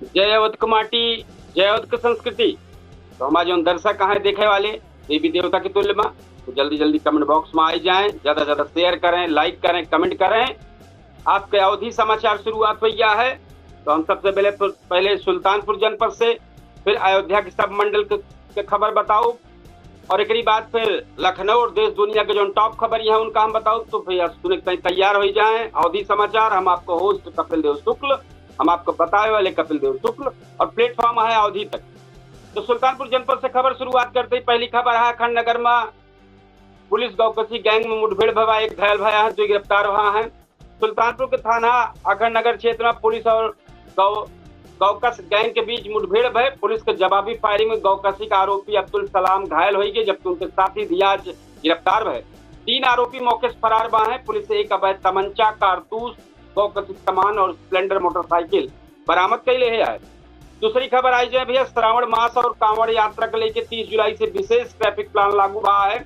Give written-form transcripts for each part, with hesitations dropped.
जय अवध माटी, जय अवध संस्कृति। तो हमारे जो दर्शक हैं देखे वाले देवी देवता के तुल्य में, तो जल्दी जल्दी कमेंट बॉक्स में आ जाएं, ज्यादा ज्यादा शेयर करें, लाइक करें, कमेंट करें। आपके अवधि समाचार शुरुआत हो गया है। तो हम सबसे पहले सुल्तानपुर जनपद से, फिर अयोध्या के सब मंडल के खबर बताओ, और एक बाद फिर लखनऊ और देश दुनिया के जो टॉप खबर है उनका हम बताओ। तो भैया सुने तैयार हो जाएं। अवधि समाचार, हम आपको होस्ट कपिल देव शुक्ल, हम आपको बताए वाले कपिल देव शुक्ल, और प्लेटफॉर्म है अवधि तक। तो सुल्तानपुर जनपद से खबर शुरुआत करते ही पहली खबर है अखंड नगर में पुलिस गौकसी गैंग में मुठभेड़ भवा, एक घायल भया है, जो गिरफ्तार हुआ है। सुल्तानपुर के थाना अखंड नगर क्षेत्र में पुलिस और गौकस गैंग के बीच मुठभेड़ भय। पुलिस के जवाबी फायरिंग में गौकसी का आरोपी अब्दुल सलाम घायल हो गए, जबकि उनके साथी दियाज गिरफ्तार भय। 3 आरोपी मौके से फरार बा है। पुलिस से एक अवैध तमंचा, कारतूस, गौकसी सामान और स्प्लेंडर मोटरसाइकिल बरामद कैले है। दूसरी खबर आई जाए भैया, श्रावण मास और कांवड़ यात्रा को लेकर 30 जुलाई से विशेष ट्रैफिक प्लान लागू हुआ है।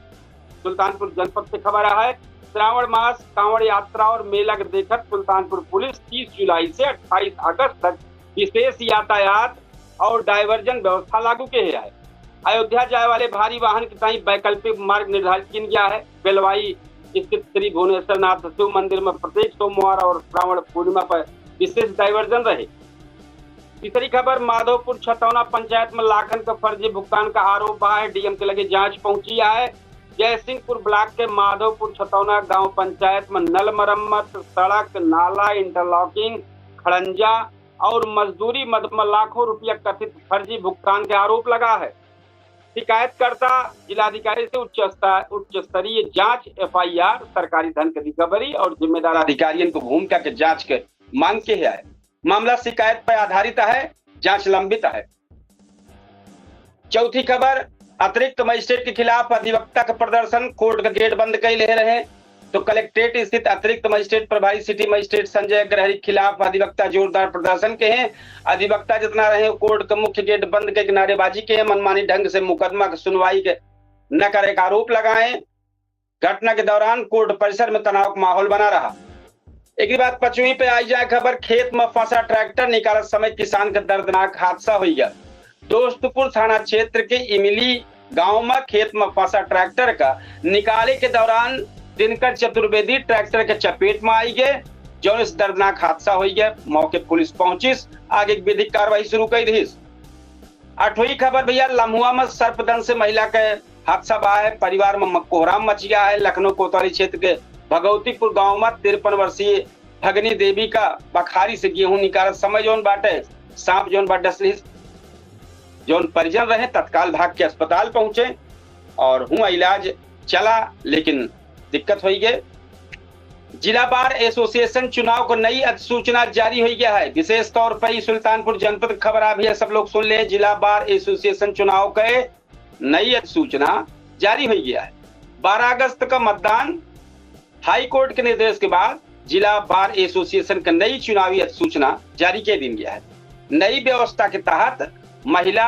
सुल्तानपुर जनपद से खबर है, श्रावण मास, कांवड़ यात्रा और मेला के देखकर सुल्तानपुर पुलिस 30 जुलाई से 28 अगस्त तक विशेष यातायात और डायवर्जन व्यवस्था लागू के है। अयोध्या जाए वाले भारी वाहन के तई वैकल्पिक मार्ग निर्धारित किया गया है। बेलवाई स्थित श्री भुवनेश्वर नाथ शिव मंदिर में प्रत्येक सोमवार और श्रावण पूर्णिमा पर विशेष डायवर्जन रहे। तीसरी खबर, माधोपुर छतौना पंचायत में लाखन का फर्जी भुगतान का आरोप है। डीएम के लगे जांच पहुंची है। जयसिंहपुर ब्लॉक के माधोपुर छतौना गांव पंचायत में नल मरम्मत, सड़क, नाला, इंटरलॉकिंग, खड़ंजा और मजदूरी मद में लाखों रुपया कथित फर्जी भुगतान के आरोप लगा है। शिकायतकर्ता जिलाधिकारी से उच्च स्तरीय जांच, एफआईआर, सरकारी धन की रिकवरी और जिम्मेदार अधिकारियों को भूमिका के जांच के मांग के है। मामला शिकायत पर आधारित है, जांच लंबित है। चौथी खबर, अतिरिक्त मजिस्ट्रेट के खिलाफ अधिवक्ता का प्रदर्शन, कोर्ट का गेट बंद कर ले रहे। तो कलेक्ट्रेट स्थित अतिरिक्त मजिस्ट्रेट प्रभारी सिटी मजिस्ट्रेट संजय ग्रहरी के खिलाफ अधिवक्ता जोरदार प्रदर्शन के हैं। अधिवक्ता जितना रहे कोर्ट का मुख्य गेट बंद के नारेबाजी के, मनमानी ढंग से मुकदमा की सुनवाई के न करे का आरोप लगाए। घटना के दौरान कोर्ट परिसर में तनाव का माहौल बना रहा। एक बात 5वीं पे आई जाए खबर, खेत में फंसा ट्रैक्टर निकालते समय किसान का दर्दनाक हादसा हो गया। दोस्तपुर थाना क्षेत्र के इमली गांव में खेत में फंसा ट्रैक्टर का निकाले के दौरान दिनकर चतुर्वेदी ट्रैक्टर के चपेट में आई गए, जो इस दर्दनाक हादसा हो गया। मौके पुलिस पहुंची, आगे विधिक कार्रवाई शुरू कर दी। 8वीं खबर भैया, लम्हुआ में सर्पदंश से महिला के हादसा बा है। परिवार में कोहराम मच गया है। लखनऊ कोतवाली क्षेत्र के भगवतीपुर गांव में 53 वर्षीय भगनी देवी का बखारी से गेहूं निकालत समय जोन बाटे सांप जोन बाट डसली। जोन परिजन रहे तत्काल भाग के अस्पताल पहुंचे और हुआ इलाज चला, लेकिन दिक्कत हो गई। जिला बार एसोसिएशन चुनाव को नई अधिसूचना जारी हो गया है। विशेष तौर पर सुल्तानपुर जनपद खबर आ भी है, सब लोग सुन ले। जिला बार एसोसिएशन चुनाव के नई अधिसूचना जारी हो गया है। 12 अगस्त का मतदान। हाई कोर्ट के निर्देश के बाद जिला बार एसोसिएशन का नई चुनावी अधिसूचना जारी कर दी गया है। नई व्यवस्था के तहत महिला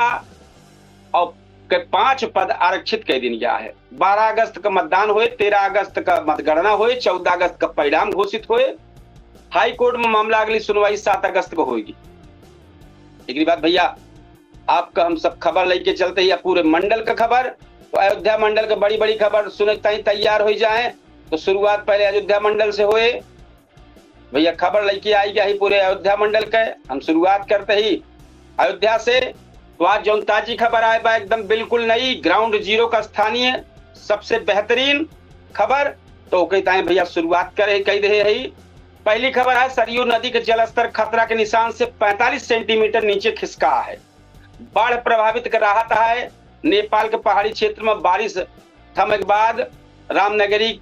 और 5 पद आरक्षित कर दिया गया है। 12 अगस्त का मतदान हुए, 13 अगस्त का मतगणना हुए, 14 अगस्त का परिणाम घोषित हुए। हाई कोर्ट में मामला अगली सुनवाई 7 अगस्त को होगी। एक बात भैया, आपका हम सब खबर लेके चलते हैं पूरे मंडल का खबर। तो अयोध्या मंडल का बड़ी बड़ी खबर सुने तैयार हो जाए। तो शुरुआत पहले अयोध्या मंडल से हुए भैया, खबर लेके आई गया ही पूरे अयोध्या मंडल के। हम शुरुआत करते ही अयोध्या से। तो आज जो ताजी खबर आए बा एकदम बिल्कुल नई, ग्राउंड जीरो का स्थानीय सबसे बेहतरीन खबर। तो कहता है भैया शुरुआत कह दे है। पहली खबर है, सरयू नदी के जलस्तर खतरा के निशान से 45 सेंटीमीटर नीचे खिसका है। बाढ़ प्रभावित कर राहत है। नेपाल के पहाड़ी क्षेत्र में बारिश थमने के बाद रामनगरी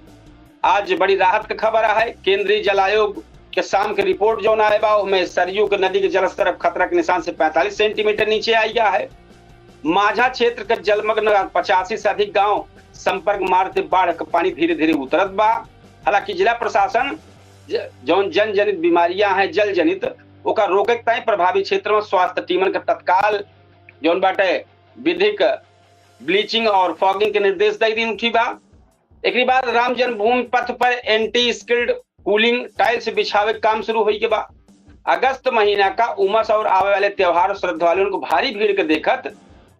आज बड़ी राहत की खबर है। केंद्रीय जल आयोग के शाम की रिपोर्ट जो आए बा में सरयू के नदी के जलस्तर अब खतरा के निशान से 45 सेंटीमीटर नीचे आई गया है। माझा क्षेत्र का जलमग्न 85 से अधिक गांव संपर्क मार्ग से बाढ़ का पानी धीरे धीरे उतरत बा। हालांकि जिला प्रशासन जो जन जनित बीमारियां हैं जल जनित ओका रोके तय प्रभावित क्षेत्र में स्वास्थ्य टीमन का तत्काल जो बाटे विधिक ब्लीचिंग और फॉगिंग के निर्देश दे दी उठी बा। एक बाद राम जन्मभूमि पथ पर एंटी स्किल्ड कूलिंग टाइल्स बिछावे काम शुरू हुई के बाद अगस्त महीना का उमस और आवे वाले त्योहार श्रद्धालुओं को भारी भीड़ के देखत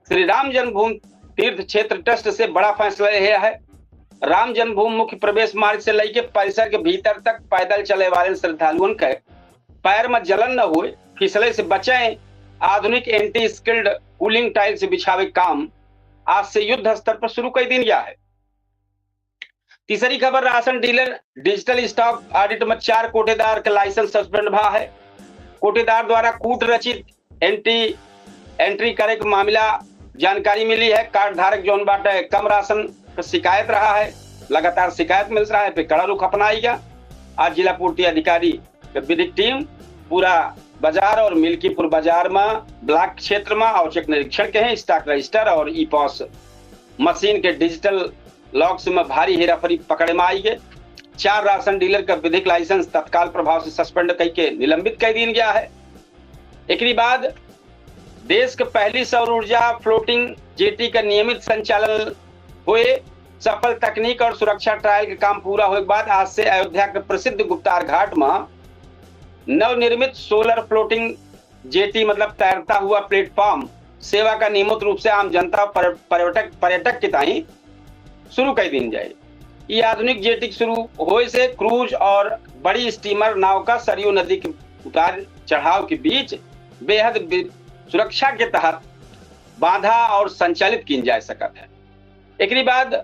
श्री राम जन्मभूमि तीर्थ क्षेत्र ट्रस्ट से बड़ा फैसला लिया है। राम जन्मभूमि मुख्य प्रवेश मार्ग से लेके परिसर के भीतर तक पैदल चले वाले श्रद्धालुओं के पैर में जलन न हुए, फिसले से बचें, आधुनिक एंटी स्किल्ड कूलिंग टाइल से बिछावे काम आज से युद्ध स्तर पर शुरू कर दिया है। तीसरी खबर, ration dealer digital stock audit में 4 कोटेदार का लाइसेंस सस्पेंड भा है। कोटेदार द्वारा कूट रचित एंट्री करे के मामला जानकारी मिली है। कार्ड धारक जोन बाटे कम राशन का शिकायत रहा है, लगातार शिकायत मिल रहा है, फिर कड़ा रुख अपनाएगा। आज जिला पूर्ति अधिकारी विधिक टीम पूरा बाजार और मिल्कीपुर बाजार में ब्लॉक क्षेत्र में औचक निरीक्षण के हैं। स्टॉक रजिस्टर और ई पॉस मशीन के डिजिटल लॉक्स में भारी हेराफेरी पकड़े में आई है। 4 राशन डीलर का विधिक लाइसेंस तत्काल प्रभाव से सस्पेंड करके निलंबित कर दिया गया है। एक बाद देश के पहली सौर ऊर्जा फ्लोटिंग जेटी का नियमित संचालन हुए। सफल तकनीक और सुरक्षा ट्रायल के काम पूरा होने के बाद आज से अयोध्या के प्रसिद्ध गुप्तार घाट में नवनिर्मित सोलर फ्लोटिंग जेटी मतलब तैरता हुआ प्लेटफॉर्म सेवा का नियमित रूप से आम जनता पर्यटक के ताई शुरू कर दी जाए। ये आधुनिक जेटी शुरू होने से क्रूज और बड़ी स्टीमर नाव का सरयू नदी के उतार चढ़ाव के बीच बेहद सुरक्षा के तहत बांधा और संचालित की जा सकता है। एक बाद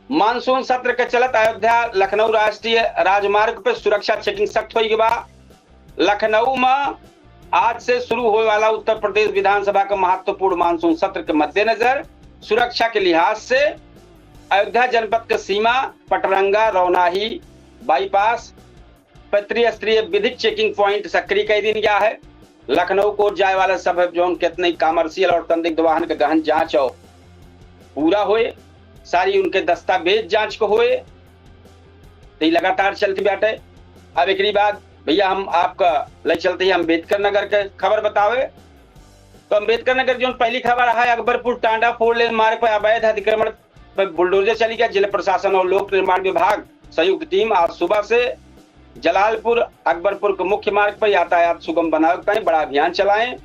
मानसून सत्र के चलत अयोध्या लखनऊ राष्ट्रीय राजमार्ग पर सुरक्षा चेकिंग सख्त हो गई। लखनऊ में आज से शुरू होने वाला उत्तर प्रदेश विधानसभा का महत्वपूर्ण मानसून सत्र के मद्देनजर सुरक्षा के लिहाज से अयोध्या जनपद के सीमा पटरंगा रौनाही बाईपास पर त्रिस्तरीय विधिक चेकिंग पॉइंट सक्रिय कर दिया गया है। लखनऊ को जाए वाला सब जोन कितने कमर्शियल और संदिग्ध वाहन का गहन जांच और पूरा होए, सारी उनके दस्तावेज जांच को होए, तो लगातार चलती बैठे। अब एक बाद भैया हम आपका ले चलते हैं अम्बेडकर नगर के खबर बतावे। तो अम्बेडकर नगर जो पहली खबर है, अकबरपुर टांडा 4 लेन मार्ग पर अवैध अतिक्रमण पर बुलडोजर चली गया। जिला प्रशासन और लोक निर्माण विभाग संयुक्त टीम आज सुबह से जलालपुर अकबरपुर के मुख्य मार्ग पर यातायात सुगम बनाने का बड़ा अभियान चलाएं।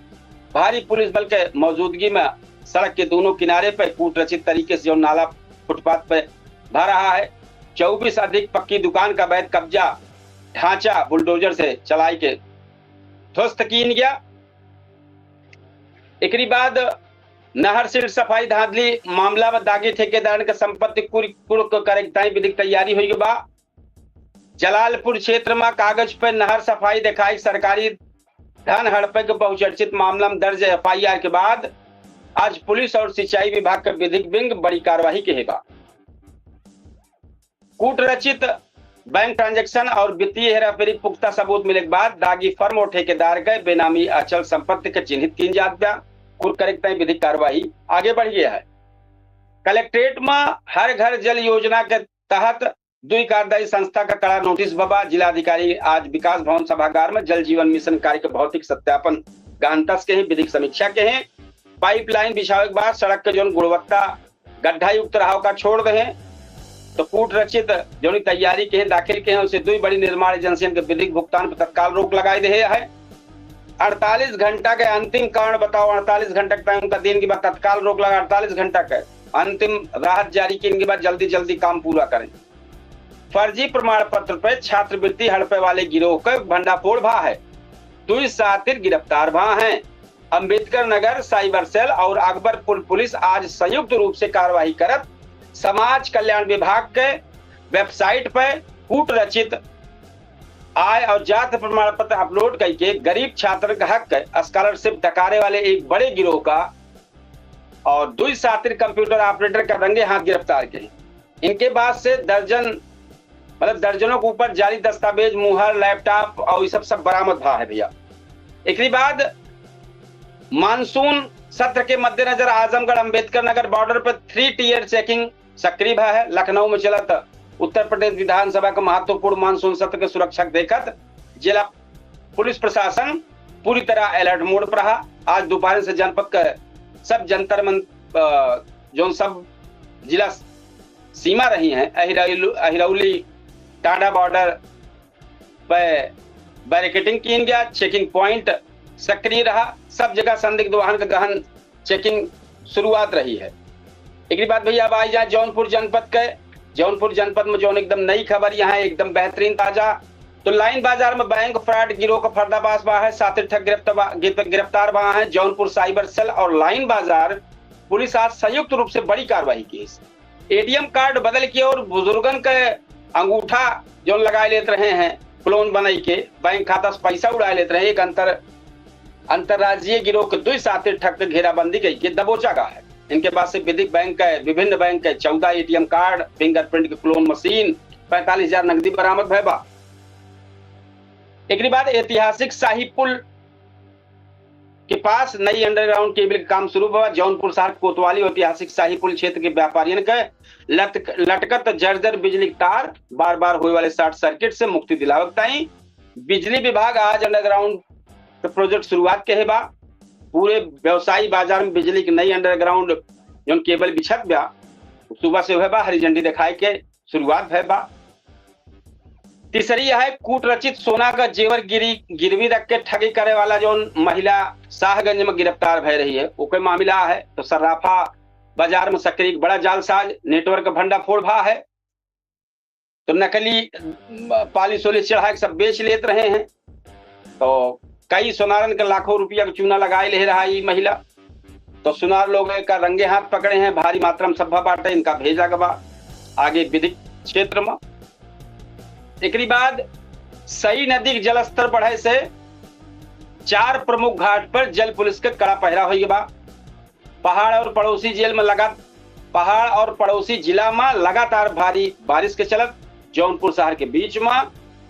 भारी पुलिस बल के मौजूदगी में सड़क के दोनों किनारे पर कूट रचित तरीके से जो नाला फुटपाथ पर भर रहा है। 24 अधिक पक्की दुकान का अवैध कब्जा ढांचा बुलडोजर से चलाई के ध्वस्त किया गया। एक बाद नहर सीट सफाई धांधली मामला में दागी ठेकेदार के संपत्ति कुर्क करे विधिक तैयारी हुई बा। जलालपुर क्षेत्र में कागज पर नहर सफाई दिखाई सरकारी धन हड़पे के बहुचर्चित मामला में दर्ज FIR के बाद आज पुलिस और सिंचाई विभाग का विधिक विंग बड़ी कार्रवाई के हेबा। कूट रचित बैंक ट्रांजैक्शन और वित्तीय हेराफेरी पुख्ता सबूत मिले के बाद दागी फर्म और ठेकेदार के बेनामी अचल संपत्ति के चिन्हित की जात कुल करेक्ट विधिक कार्रवाई आगे बढ़ गया है। कलेक्ट्रेट में हर घर जल योजना के तहत 2 कार्यदायी संस्था का कड़ा नोटिस बबा। जिलाधिकारी आज विकास भवन सभागार में जल जीवन मिशन कार्य के भौतिक सत्यापन गहनतस के हैं, विधिक समीक्षा के हैं। पाइपलाइन बिछावे के बाद सड़क के जो गुणवत्ता गड्ढा युक्त रहा का छोड़ रहे तो कूट रचित जो तैयारी के हैं दाखिल के हैं उसे 2 बड़ी निर्माण एजेंसियों के विधिक भुगतान पर तत्काल रोक लगाई दे है। 48 घंटा के अंतिम कारण बताओ। 48 घंटे का उनका दिन के बाद तत्काल रोक लगा। 48 घंटा का अंतिम राहत जारी करने के बाद जल्दी काम पूरा करें। फर्जी प्रमाण पत्र पर छात्रवृत्ति हड़पे वाले गिरोह का भंडाफोड़ भा है। 2 साथी गिरफ्तार भा हैं। अम्बेडकर नगर साइबर सेल और अकबरपुर पुलिस आज संयुक्त रूप से कार्रवाई करत समाज कल्याण विभाग के वेबसाइट पर कूट रचित आय और जाति प्रमाण पत्र अपलोड करके गरीब छात्र का हक स्कॉलरशिप डकारे वाले एक बड़े गिरोह का और 2 साथी कंप्यूटर ऑपरेटर का रंगे हाथ गिरफ्तार किए। इनके बाद से दर्जनों के ऊपर जाली दस्तावेज, मुहर, लैपटॉप और ये सब बरामद भा है भैया। एक बाद मानसून सत्र के मद्देनजर आजमगढ़ अम्बेडकर नगर बॉर्डर पर 3 टियर चेकिंग सक्रिय है। लखनऊ में चलत उत्तर प्रदेश विधानसभा का महत्वपूर्ण मानसून सत्र के सुरक्षा देखत जिला पुलिस प्रशासन पूरी तरह अलर्ट मोड पर रहा। आज दोपहर से जनपद का सब जंतर जो सब जिला सीमा रही हैं, अहिरौली टांडा बॉर्डर पर बैरिकेडिंग की गया, चेकिंग पॉइंट सक्रिय रहा, सब जगह संदिग्ध वाहन का गहन चेकिंग शुरुआत रही है। एक बात भैया अब आई जाए जौनपुर जनपद के। जौनपुर जनपद में जो एकदम नई खबर यहाँ एकदम बेहतरीन ताजा, तो लाइन बाजार में बैंक फ्रॉड गिरोह का पर्दाफाश हुआ है, 7 ठग गिरफ्तार हुआ है। जौनपुर साइबर सेल और लाइन बाजार पुलिस आज संयुक्त रूप से बड़ी कार्रवाई की। एटीएम कार्ड बदल के और बुजुर्गन के अंगूठा जो लगा लेते रहे हैं क्लोन बनाई के, बैंक खाता से पैसा उड़ा लेते रहे। एक अंतरराज्यीय गिरोह के 2 साथी ठग के घेराबंदी की के दबोचा गया है। इनके पास से विभिन्न बैंक के 14 एटीएम कार्ड, फिंगरप्रिंट के क्लोन मशीन, 45,000 नकदी बरामद भैबा। एक बाद ऐतिहासिक शाही पुल के पास नई अंडरग्राउंड केबल का काम शुरू हुआ। जौनपुर शहर कोतवाली ऐतिहासिक शाही पुल क्षेत्र के व्यापारियों के लटकत जर्जर बिजली तार बार बार होने वाले शॉर्ट सर्किट से मुक्ति दिलावत ताई बिजली विभाग आज अंडरग्राउंड प्रोजेक्ट शुरुआत के बा। पूरे व्यवसायी बाजार में बिजली की नई अंडरग्राउंड जो केबल बिछत बा, सुबह से हुए बा, हरी झंडी दिखाई के शुरुआत है बा। तीसरी है कूट रचित सोना का जेवर गिरवी रख के ठगी करे वाला जो महिला शाहगंज में गिरफ्तार भय रही है, वो कोई मामला है। तो सर्राफा बाजार में सक्रिय बड़ा जालसाज नेटवर्क भंडाफोड़ भा है। तो नकली पालिश वालिश चढ़ा के सब बेच लेते रहे हैं। तो कई सुनारन के लाखों रुपया का चूना लगाए ले रहा है महिला। तो सुनार लोग का रंगे हाथ पकड़े हैं, भारी मात्रा में सभा बांटे, इनका भेजा गवा आगे विधिक क्षेत्र में। एक बाद सई नदी के जलस्तर बढ़े से 4 प्रमुख घाट पर जल पुलिस के कड़ा पहरा हो बा। पहाड़ और पड़ोसी जिला में लगातार भारी बारिश के चलत जौनपुर शहर के बीच में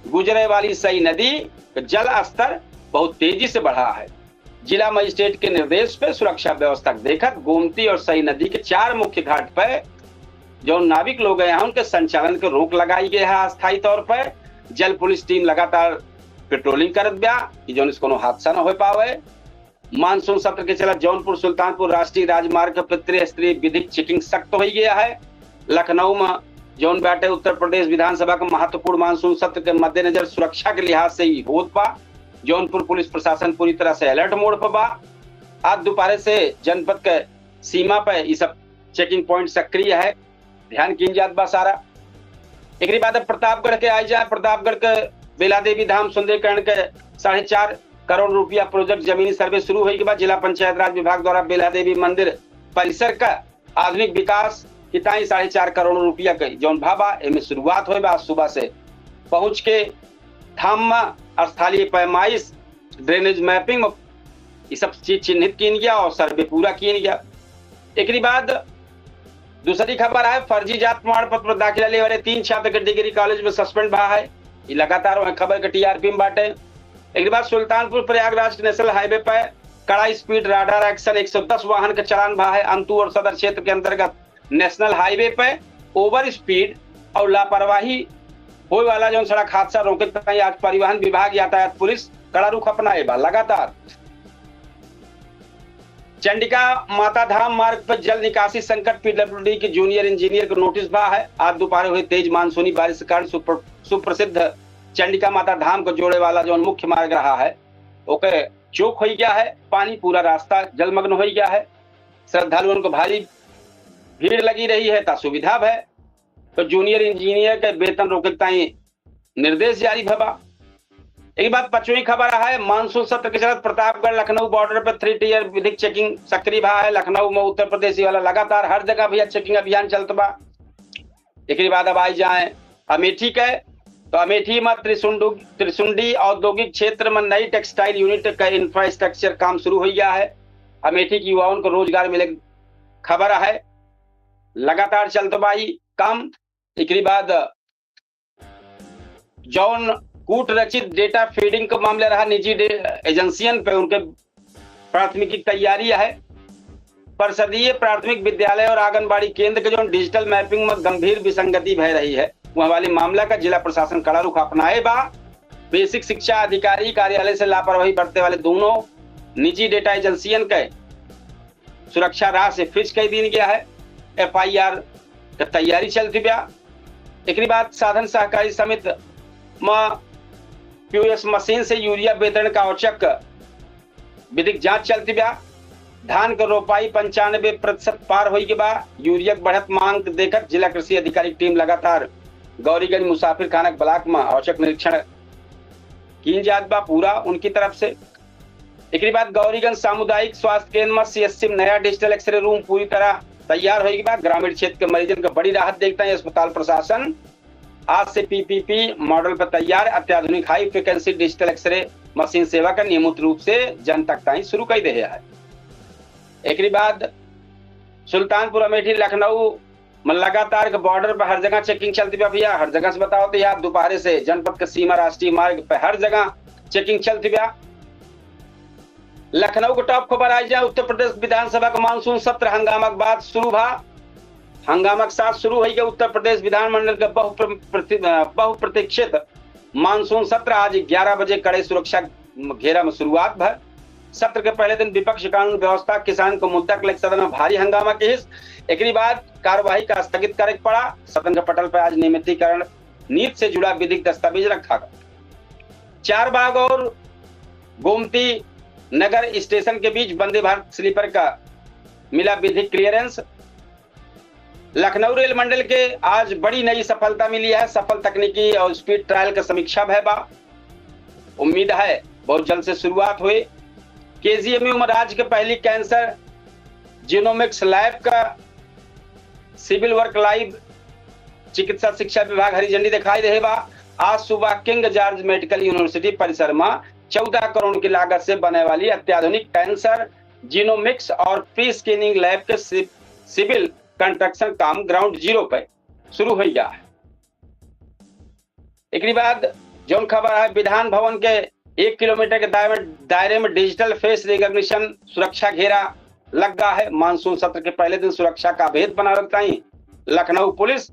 गुजरे वाली सई नदी का जल स्तर बहुत तेजी से बढ़ा है। जिला मजिस्ट्रेट के निर्देश पे सुरक्षा व्यवस्था देखकर गोमती और सई नदी के 4 मुख्य घाट पर जो नाविक लोग हैं उनके संचालन के रोक लगाई गई है अस्थायी तौर पर। जल पुलिस टीम लगातार पेट्रोलिंग करत बा कि जो कोनो हादसा न हो पावे। मानसून सत्र के चलत जौनपुर सुल्तानपुर राष्ट्रीय राजमार्ग पर त्रिस्तरीय विधिक चेकिंग सख्त हो गया है। लखनऊ में जौन बैठे उत्तर प्रदेश विधानसभा का महत्वपूर्ण मानसून सत्र के मद्देनजर सुरक्षा के लिहाज से ही होत बा। जौनपुर पुलिस प्रशासन पूरी तरह से अलर्ट मोड पर बा। आज दोपहर से जनपद के सीमा पर ये सब चेकिंग पॉइंट सक्रिय है, ध्यान की जात बा सारा। एक बाद प्रतापगढ़ के आई जाए। प्रतापगढ़ के बेला देवी धाम सुंदरीकरण के 4.5 करोड़ रुपया प्रोजेक्ट जमीनी सर्वे शुरू होने के बाद जिला पंचायत राज विभाग द्वारा बेला देवी मंदिर परिसर का आधुनिक विकास की 4.5 करोड़ रुपया के जौन भाबा इनमें शुरुआत हुई बा। सुबह से पहुंच के धाम में स्थलीय पैमाइश, ड्रेनेज मैपिंग ये सब चीज चिन्हित की गया और सर्वे पूरा किया गया। एक बाद दूसरी खबर है फर्जी जात प्रमाण पत्र दाखिला ले वाले 3 छात्र के डिग्री कॉलेज में सस्पेंड भा है। ये लगातार वह खबर के टीआरपी में बांटे। एक बाद सुल्तानपुर प्रयागराज नेशनल हाईवे पर कड़ा स्पीड राडार एक्शन 110 वाहन का चलान भा है। अंतु और सदर क्षेत्र के अंतर्गत नेशनल हाईवे पर ओवर स्पीड और लापरवाही होने वाला जो सड़क हादसा रोके आज परिवहन विभाग यातायात पुलिस कड़ा रुख अपनाए बा। लगातार चंडिका माता धाम मार्ग पर जल निकासी संकट पीडब्ल्यूडी के जूनियर इंजीनियर को नोटिस भा है। आज दोपहर हुई तेज मानसूनी बारिश के कारण सुप्रसिद्ध चंडिका माता धाम को जोड़े वाला जो मुख्य मार्ग रहा है ओके चौक हो गया है। पानी पूरा रास्ता जलमग्न हो गया है। श्रद्धालुओं को भारी भीड़ लगी रही है ता सुविधा है। तो जूनियर इंजीनियर के वेतन रोके निर्देश जारी भबा। एक बात 5वीं खबर है मानसून सत्र के चलत प्रतापगढ़ लखनऊ बॉर्डर पर 3 टियर विधिक चेकिंग सक्रिय भा है। लखनऊ में उत्तर प्रदेशी वाला लगातार हर जगह भैया चेकिंग अभियान चलत बा। एक बाद अब आई जाए अमेठी के। तो अमेठी में त्रिशुंडी औद्योगिक क्षेत्र में नई टेक्सटाइल यूनिट का इंफ्रास्ट्रक्चर काम शुरू हो गया है। अमेठी के युवाओं को रोजगार मिले खबर है। लगातार चलत बा काम। एक बाद जौन कूट रचित डेटा फीडिंग का मामला रहा निजी एजेंसियन पे उनके प्राथमिकी तैयारी है। परिषदीय प्राथमिक विद्यालय और आंगनबाड़ी केंद्र के जो डिजिटल मैपिंग में गंभीर विसंगति भय रही है वह वाले मामला का जिला प्रशासन कड़ा रुख अपनाए बा। बेसिक शिक्षा अधिकारी कार्यालय से लापरवाही बरतने वाले दोनों निजी डेटा एजेंसियन के सुरक्षा राह से फ्रिज कर दिया गया है। FIR का तैयारी चलती बा। एक बाद साधन सहकारी समिति में पीओएस मशीन से यूरिया वितरण का औचक विधिक जांच चलती बा। धान के रोपाई 95% पार होई के बाद यूरिया बढ़त मांग देखकर जिला कृषि अधिकारी टीम लगातार गौरीगंज मुसाफिर खाना ब्लॉक में औचक निरीक्षण की जात बा पूरा उनकी तरफ से। एक बाद गौरीगंज सामुदायिक स्वास्थ्य केंद्र में सीएससी में नया डिजिटल एक्सरे रूम पूरी तरह तैयार होने के बाद ग्रामीण क्षेत्र के मरीजों को बड़ी राहत देखता है अस्पताल प्रशासन। आज से पीपीपी मॉडल पर तैयार अत्याधुनिक high frequency digital x-ray machine सेवा का नियमित रूप से जन तक शुरू कर दिया है। एक बाद सुल्तानपुर अमेठी लखनऊ में लगातार के बॉर्डर पर हर जगह चेकिंग चलती है भैया। हर जगह से बताओ तो यार दोपहर से जनपद के सीमा राष्ट्रीय मार्ग पर हर जगह चेकिंग चलती है। लखनऊ को टॉप खबर आई जाए, उत्तर प्रदेश विधानसभा का मानसून सत्र हंगामा के बाद शुरू भा। हंगामा के साथ शुरू हो गया उत्तर प्रदेश विधानमंडल का बहुप्रतीक्षित मानसून सत्र। आज 11 बजे कड़े सुरक्षा घेरा में शुरुआत भर। सत्र के पहले दिन विपक्ष कानून व्यवस्था किसान को मुद्दा को लेकर सदन में भारी हंगामा के हिस्स। एक बाद कार्यवाही का स्थगित करे पड़ा। सदन के पटल पर आज नियमितीकरण नीति से जुड़ा विधिक दस्तावेज रखा गया। 4 बाग और गोमती नगर स्टेशन के बीच वंदे भारत स्लीपर का मिला विधिक क्लियरेंस। लखनऊ रेल मंडल के आज बड़ी नई सफलता मिली है। सफल तकनीकी और स्पीड ट्रायल का समीक्षा भैबा। उम्मीद है बहुत जल्द से शुरुआत हुई। केजीएमयू में राज्य के पहली कैंसर जीनोमिक्स लैब का सिविल वर्क लाइव चिकित्सा शिक्षा विभाग हरी झंडी दिखाई देगा। आज सुबह किंग जॉर्ज मेडिकल यूनिवर्सिटी परिसर में 14 करोड़ की लागत से बनने वाली अत्याधुनिक कैंसर जीनोमिक्स और प्री स्कैनिंग लैब के सिविल कंस्ट्रक्शन काम ग्राउंड जीरो पर शुरू हो गया है। एक बाद जो खबर है, विधान भवन के 1 किलोमीटर के दायरे में डिजिटल फेस रिकॉग्निशन सुरक्षा घेरा लग गया है। मानसून सत्र के पहले दिन सुरक्षा का भेद बना रखता है लखनऊ पुलिस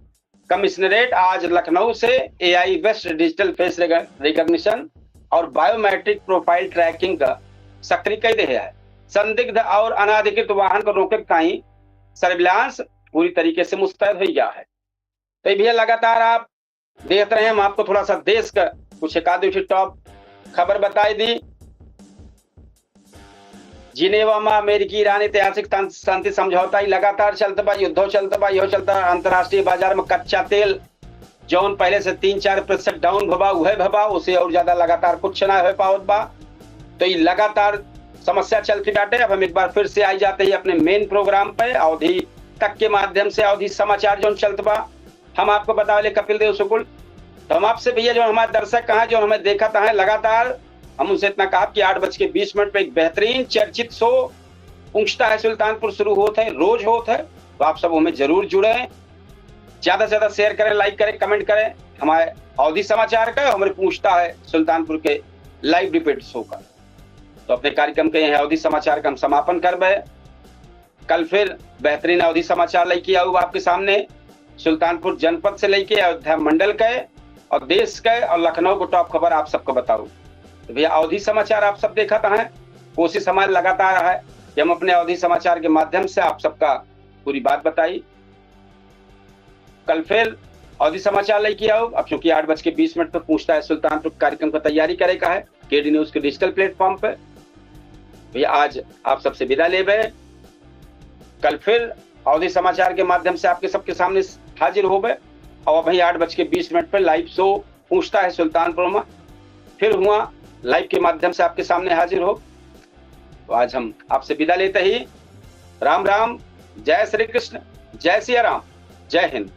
कमिश्नरेट। आज लखनऊ से AI based digital face recognition और बायोमेट्रिक प्रोफाइल ट्रैकिंग का सक्रिय कर दे है। संदिग्ध और अनाधिकृत वाहन को रोके कहीं सर्विलांस पूरी तरीके से मुस्तैद हो गया है। तो भैया लगातार आप देख रहे हैं, हम आपको थोड़ा सा देश का कुछ एक टॉप खबर बताई दी। जिनेवा में अमेरिकी ईरान ऐतिहासिक शांति समझौता ही लगातार चलता बा, युद्धों चलता बा, यो चलता। अंतरराष्ट्रीय बाजार में कच्चा तेल जौन पहले से 3-4% डाउन भबा उहे भबा, उसे और ज्यादा लगातार कुछ ना हो पावत बा। तो ये लगातार समस्या चलती बाटे। अब हम एक बार फिर से आई जाते हैं अपने मेन प्रोग्राम पे अवधि तक के माध्यम से अवधि समाचार जो चलता बा हम आपको बतावे कपिल देव शुक्ल। तो हम आपसे भैया जो हमारे दर्शक कहा जो हमें देखा था लगातार हम उनसे इतना कहा कि 8:20 पे एक बेहतरीन चर्चित शो पूछता है सुल्तानपुर शुरू होता है, रोज होता है। तो आप सब हमें जरूर जुड़े, ज्यादा से ज्यादा शेयर करें, लाइक करें, कमेंट करें हमारे अवधि समाचार का। हमारे पूछता है सुल्तानपुर के लाइव रिपीट शो का। तो अपने कार्यक्रम के यहाँ अवधि समाचार का हम समापन करबे। कल फिर बेहतरीन अवधि समाचार लेके आऊँ आपके सामने, सुल्तानपुर जनपद से लेके अयोध्या मंडल के और देश के और लखनऊ को टॉप खबर आप सबको बताऊं। तो भैया अवधि समाचार आप सब देखा है, कोशिश हमारी लगातार है कि हम अपने अवधि समाचार के माध्यम से आप सबका पूरी बात बताई। कल फिर अवधि समाचार लेके आओ। अब चूंकि 8:20 पर पूछता है सुल्तानपुर कार्यक्रम का तैयारी करेगा है केडी न्यूज के डिजिटल प्लेटफॉर्म पे। भैया आज आप सबसे विदा ले गए। कल फिर अवधि समाचार के माध्यम से आपके सबके सामने हाजिर हो गए। और भाई 8:20 पर लाइव शो पूछता है सुल्तानपुर में फिर हुआ लाइव के माध्यम से आपके सामने हाजिर हो। तो आज हम आपसे विदा लेते ही राम राम, जय श्री कृष्ण, जय सिया राम, जय हिंद।